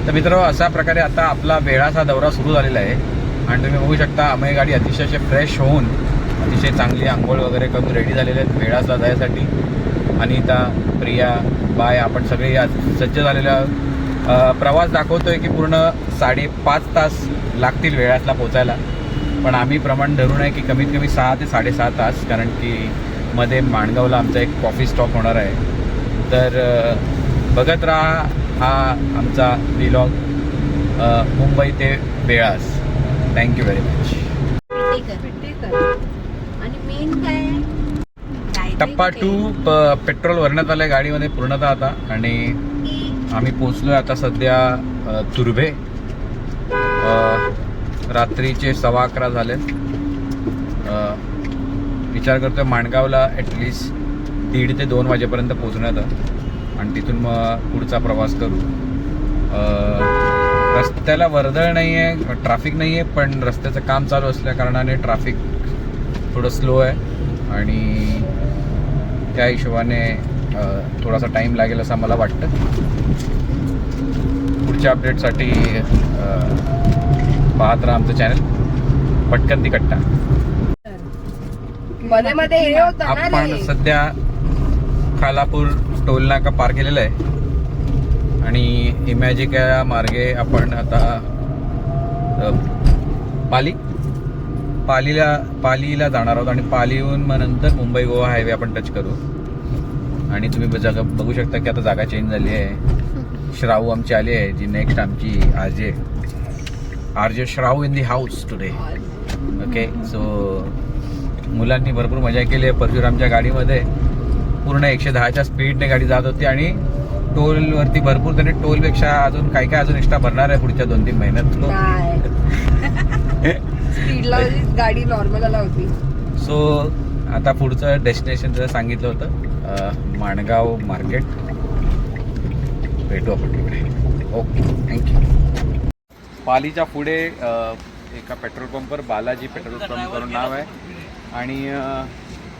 तर मित्र, अशा प्रकारे आता आपला वेळाचा दौरा सुरू झालेला आहे आणि तुम्ही बघू शकता आम्ही गाडी अतिशय फ्रेश होऊन अतिशय चांगली आंघोळ वगैरे करून रेडी झालेले आहेत वेळासला जायसाठी. अनिता, प्रिया, बाय आपण सगळे आज सज्ज झालेला. प्रवास दाखवतोय की पूर्ण 5.5 तास लागतील वेळासला पोचायला, पण आम्ही प्रमाण धरून आहे की कमीत कमी 6 ते 6.5 तास, कारण की मध्ये माणगावला आमचा एक कॉफी स्टॉप होणार आहे. तर बघत राहा हा आमचा व्लॉग मुंबई ते वेळास. Thank you very much. आणि मेन काय टप्पा 2 पेट्रोल भरण्यात आलं आहे गाडीमध्ये पूर्णतः आता, आणि आम्ही पोचलो आहे आता सध्या तुर्भे. रात्रीचे 11:15 झाले. विचार करतोय माणगावला ॲटलिस्ट 1:30 ते 2 वाजेपर्यंत पोचण्यात, आणि तिथून मग पुढचा प्रवास करू. रस्त्याला वर्दळ नाही आहे, ट्रॅफिक नाही आहे, पण रस्त्याचं काम चालू असल्या कारणाने ट्रॅफिक थोडं स्लो आहे आणि त्या हिशोबाने थोडासा टाईम लागेल असं मला वाटतं. पुढच्या अपडेटसाठी पाहत राहा आमचं चॅनल पटकन ती कट्टा. मध्ये मध्ये हे होतं ना आपण रे. सध्या खालापूर टोल नाका पार केलेला आहे आणि इमॅजिका मार्गे आपण आता पालीला जाणार आहोत, आणि पालीहून मग नंतर मुंबई गोवा हायवे आपण टच करू. आणि तुम्ही बघू शकता की आता जागा चेंज झाली आहे. श्रावू आमची आली आहे, जी नेक्स्ट आमची RJ Shravu in the house today. Okay, so मुलांनी भरपूर मजा केली आहे. परशुरामच्या गाडीमध्ये पूर्ण 110च्या स्पीडने गाडी जात होती, आणि टोलवरती भरपूर त्याने टोलपेक्षा अजून काय अजून एक्स्ट्रा भरणार आहे पुढच्या 2-3 महिन्यात. स्पीडला गाडी नॉर्मल आला होती. सो आता पुढचं डेस्टिनेशन जर सांगितलं होतं माणगाव मार्केट. भेटू आपण तिकडे. Okay, thank you. पालीच्या पुढे एका पेट्रोल पंपवर बालाजी पेट्रोल पंप करून नाव आहे, आणि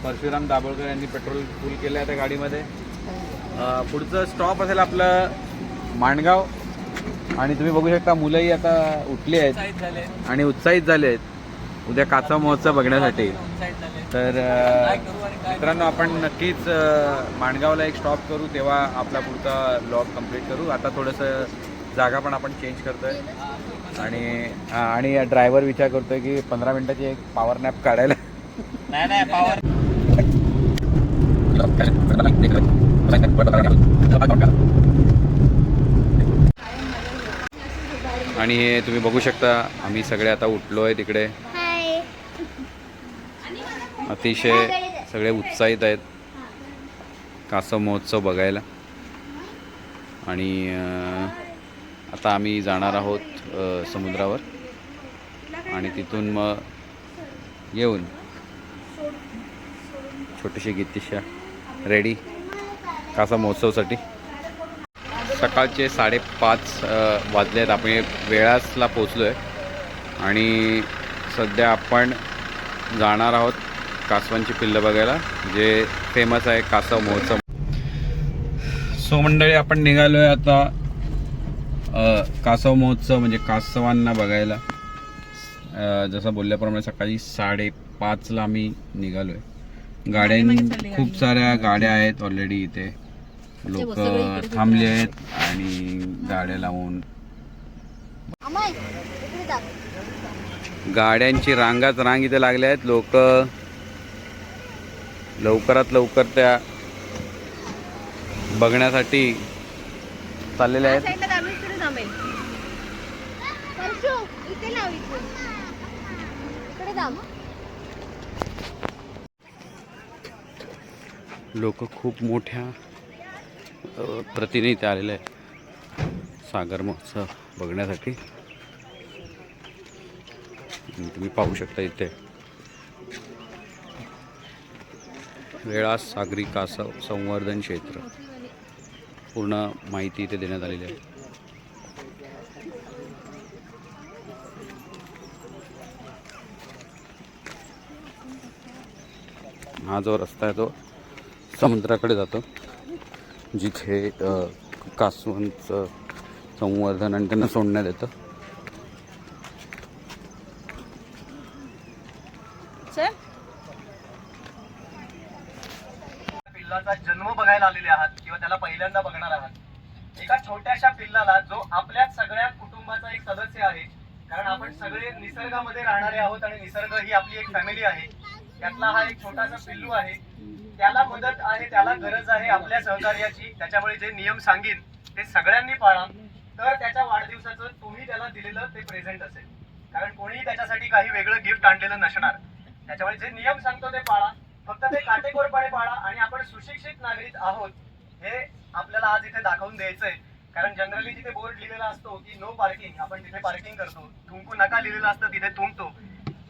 परशुराम दाभोळकर यांनी पेट्रोल फुल केलं आहे त्या गाडीमध्ये. पुढचं स्टॉप असेल आपलं माणगाव, आणि तुम्ही बघू शकता मुलंही आता उठली आहेत आणि उत्साहित झाले आहेत उद्या काचा महोत्सव बघण्यासाठी. तर मित्रांनो, आपण नक्कीच माणगावला एक स्टॉप करू, तेव्हा आपला पुढचा व्लॉग कंप्लीट करू. आता थोडंसं जागा पण आपण चेंज करतोय, आणि ड्रायव्हर विचार करतोय की 15 मिनिटाची एक पॉवर नॅप काढायला. नाही पॉवर. आणि हे तुम्ही बघू शकता आम्ही सगळे आता उठलो आहे तिकडे. अतिशय सगळे उत्साहित आहेत कासव महोत्सव बघायला. आणि आता आम्ही जाणार आहोत समुद्रावर, आणि तिथून मग येऊन छोटीशी गीतिशा रेडी कासव महोत्सवसाठी. सकाळचे 5:30 वाजले आहेत. आपण वेळासला पोचलो आहे, आणि सध्या आपण जाणार आहोत कासवांची पिल्लं बघायला, जे फेमस आहे कासव महोत्सव. सो मंडळी, आपण निघालो आहे आता कासव महोत्सव म्हणजे कासवांना बघायला. जसं बोलल्याप्रमाणे सकाळी 5:30ला आम्ही निघालो आहे. खूप साऱ्या गाड्या आहेत ऑलरेडी इथे. लोक थांबले आहेत आणि गाड्या लावून गाड्यांची रांग इथे लागल्या आहेत. लोक लवकरात लवकर त्या बघण्यासाठी चाललेले आहेत. लोक खूप मोठ्या प्रतिनिधी आलेले आहेत सागर महोत्सव बघण्यासाठी. तुम्ही पाहू शकता इथे वेळास सागरी कासव संवर्धन क्षेत्र पूर्ण माहिती इथे देण्यात आलेली आहे. हा जो रस्ता आहे तो समुद्राकडे जातो, जिथे कासवांचं संवर्धन आणि त्यांना सोडण्यात येतं. पिल्लाचा जन्म बघायला आलेले आहात किंवा त्याला पहिल्यांदा बघणार आहात. एका छोट्याशा पिल्लाला जो आपल्या सगळ्या कुटुंबाचा एक सदस्य आहे, कारण आपण सगळे निसर्गामध्ये राहणारे आहोत आणि निसर्ग ही आपली एक फॅमिली आहे. त्यातला हा एक छोटासा पिल्लू आहे. त्याला मदत आहे, त्याला गरज आहे आपल्या सहकार्याची. त्याच्यामुळे जे नियम सांगीन ते सगळ्यांनी पाळा, तर त्याच्या वाढदिवसाचं तुम्ही त्याला दिलेलं ते प्रेझेंट असेल. कारण कोणीही त्याच्यासाठी काही वेगळं गिफ्ट आणलेलं नसणार. त्याच्यामुळे जे नियम सांगतो ते पाळा, फक्त ते काटेकोरपणे पाळा. आणि आपण सुशिक्षित नागरिक आहोत हे आपल्याला आज इथे दाखवून द्यायचंय. कारण जनरली जिथे बोर्ड लिहिलेला असतो की नो पार्किंग, आपण तिथे पार्किंग करतो. थुंकू नका लिहिलेलं असतं, तिथे थुंकतो.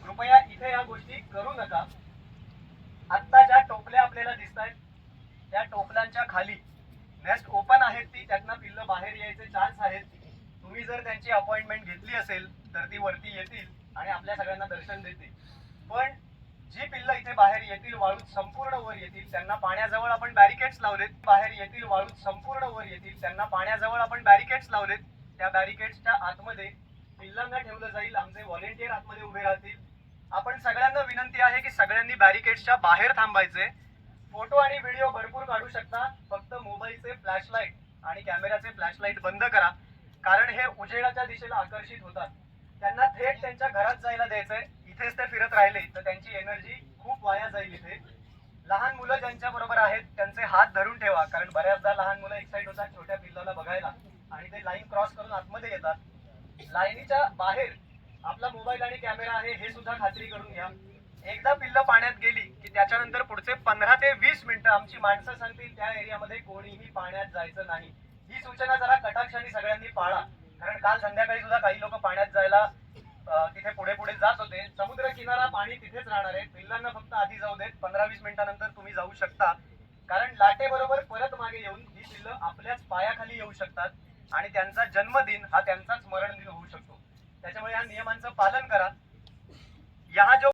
कृपया इथे या गोष्टी करू नका. आत्ता ज्या टोपल्या आपल्याला दिसत आहेत त्या टोपल्यांच्या खाली नेस्ट ओपन आहेत, ती त्यातनं पिल्लं बाहेर यायचे चान्स आहेत. तुम्ही जर त्यांची अपॉइंटमेंट घेतली असेल तर ती वरती येतील आणि आपल्या सगळ्यांना दर्शन देतील. पण जी पिल्लं इथे बाहेर येतील वाळूत संपूर्ण वर येतील, त्यांना पाण्याजवळ आपण बॅरिकेड्स लावलेत. बाहेर येतील वाळूत संपूर्ण वर येतील, त्यांना पाण्याजवळ आपण बॅरिकेड्स लावलेत. त्या बॅरिकेड्सच्या आतमध्ये पिल्लांना ठेवलं जाईल. आमचे व्हॉलेंटियर आतमध्ये उभे राहतील. आपण सगळ्यांना विनंती आहे की सगळ्यांनी बॅरिकेड्सच्या बाहेर थांबायचे. फोटो आणि व्हिडिओ भरपूर काढू शकता, फक्त मोबाईलचे फ्लॅशलाईट आणि कॅमेराचे फ्लॅशलाईट बंद करा. कारण हे उजेडाच्या दिशेला आकर्षित होतात. त्यांना थेट त्यांच्या घरात जायला द्यायचंय. इथेच ते फिरत राहिले तर त्यांची एनर्जी खूप वाया जाईल. इथे लहान मुलं ज्यांच्या बरोबर आहेत त्यांचे हात धरून ठेवा, कारण बऱ्याचदा लहान मुलं एक्साइट होतात छोट्या पिल्लाला बघायला आणि ते लाईन क्रॉस करून आतमध्ये येतात. लाईनीच्या बाहेर आपला मोबाईल आणि कॅमेरा आहे हे सुद्धा खात्री करून घ्या. एकदा पिल्लं पाण्यात गेली की त्याच्यानंतर पुढचे 15 ते 20 मिनिटं आमची माणसं सांगतील त्या एरियामध्ये कोणीही पाण्यात जायचं नाही. ही सूचना जरा कटाक्षाने सगळ्यांनी पाळा. कारण काल संध्याकाळी सुद्धा काही लोक पाण्यात जायला तिथे पुढे पुढे जात होते. समुद्र किनारा पाणी तिथेच राहणार आहे. पिल्लांना फक्त आधी जाऊ देत. 15-20 मिनिटानंतर तुम्ही जाऊ शकता. कारण लाटेबरोबर परत मागे येऊन ही पिल्लं आपल्याच पायाखाली येऊ शकतात आणि त्यांचा जन्मदिन हा त्यांचाच मरण दिन होऊ शकतो. त्याच्यामुळे या नियमांचं पालन करा. यहाँ जो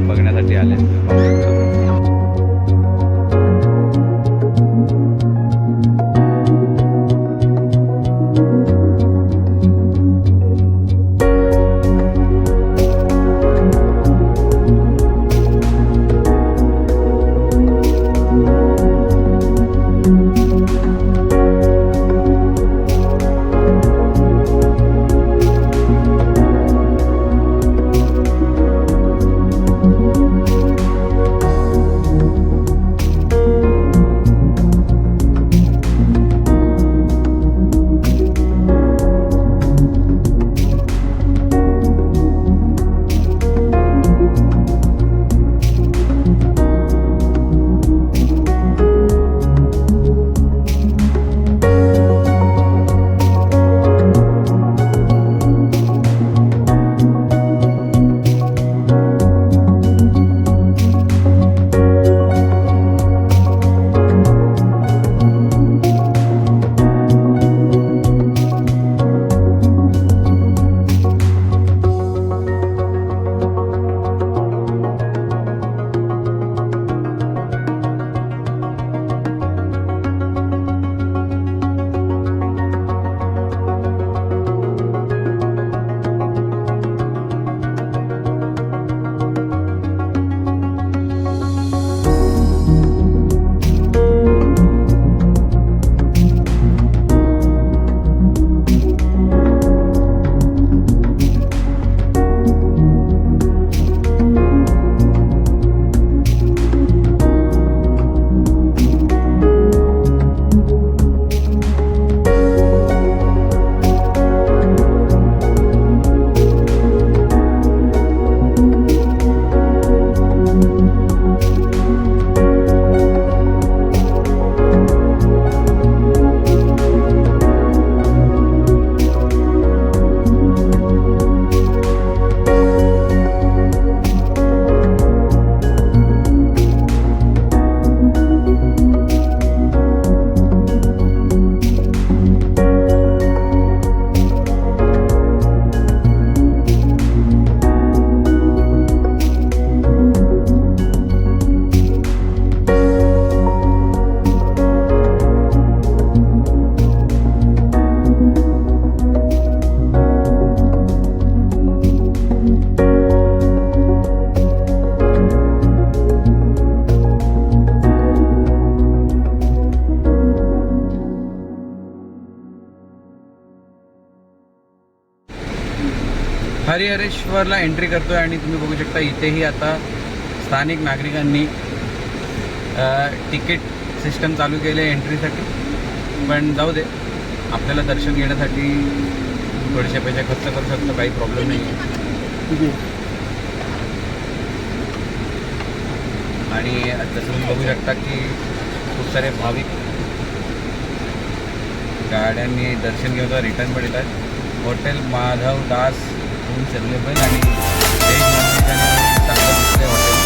बघण्यासाठी आले. हरिहरेश्वरला एंट्री करतोय आणि तुम्ही बघू शकता इथेही आता स्थानिक नागरिकांनी तिकीट सिस्टम चालू केले एंट्रीसाठी. पण जाऊ दे, आपल्याला दर्शन घेण्यासाठी थोडेसे पैसे खर्च करू शकतो, काही प्रॉब्लेम नाही आहे. आणि जसं तुम्ही बघू शकता की खूप सारे भाविक गाड्यांनी दर्शन घेऊन रिटर्न पण येत आहेत. Hotel Madhav Das rooms available आणि व्हेज नॉनव्हेज आणि चांगलं दिसते हॉटेल.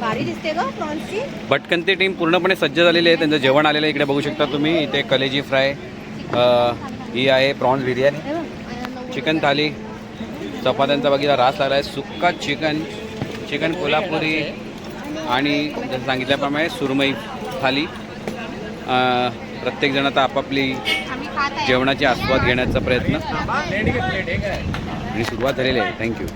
भारी दिसते ग प्रॉन्सची. भटकंती टीम पूर्णपणे सज्ज झालेली आहे. त्यांचं जेवण आलेलं आहे. इकडे बघू शकता तुम्ही. इथे कलेजी फ्राय, ही आहे प्रॉन्स बिर्याणी, चिकन थाली, चपात्यांचा बघितला रास लागला आहे, सुक्का चिकन, चिकन कोल्हापुरी आणि जसं सांगितल्याप्रमाणे सुरमई थाली. प्रत्येकजण आता आपापली जेवणाची आस्वाद घेण्याचा प्रयत्न आणि सुरुवात झालेली आहे. Thank you.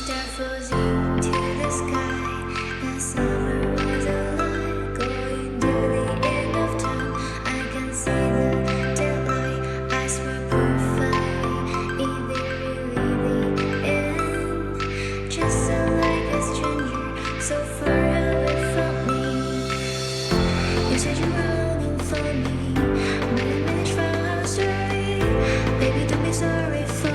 Start floating to the sky. The summer was alive, going to the end of time. I can see the daylight. I swear perfect. Is it really the end? Just so like a stranger, so far away from me. You said you were longing for me, but I managed for our story. Baby, don't be sorry for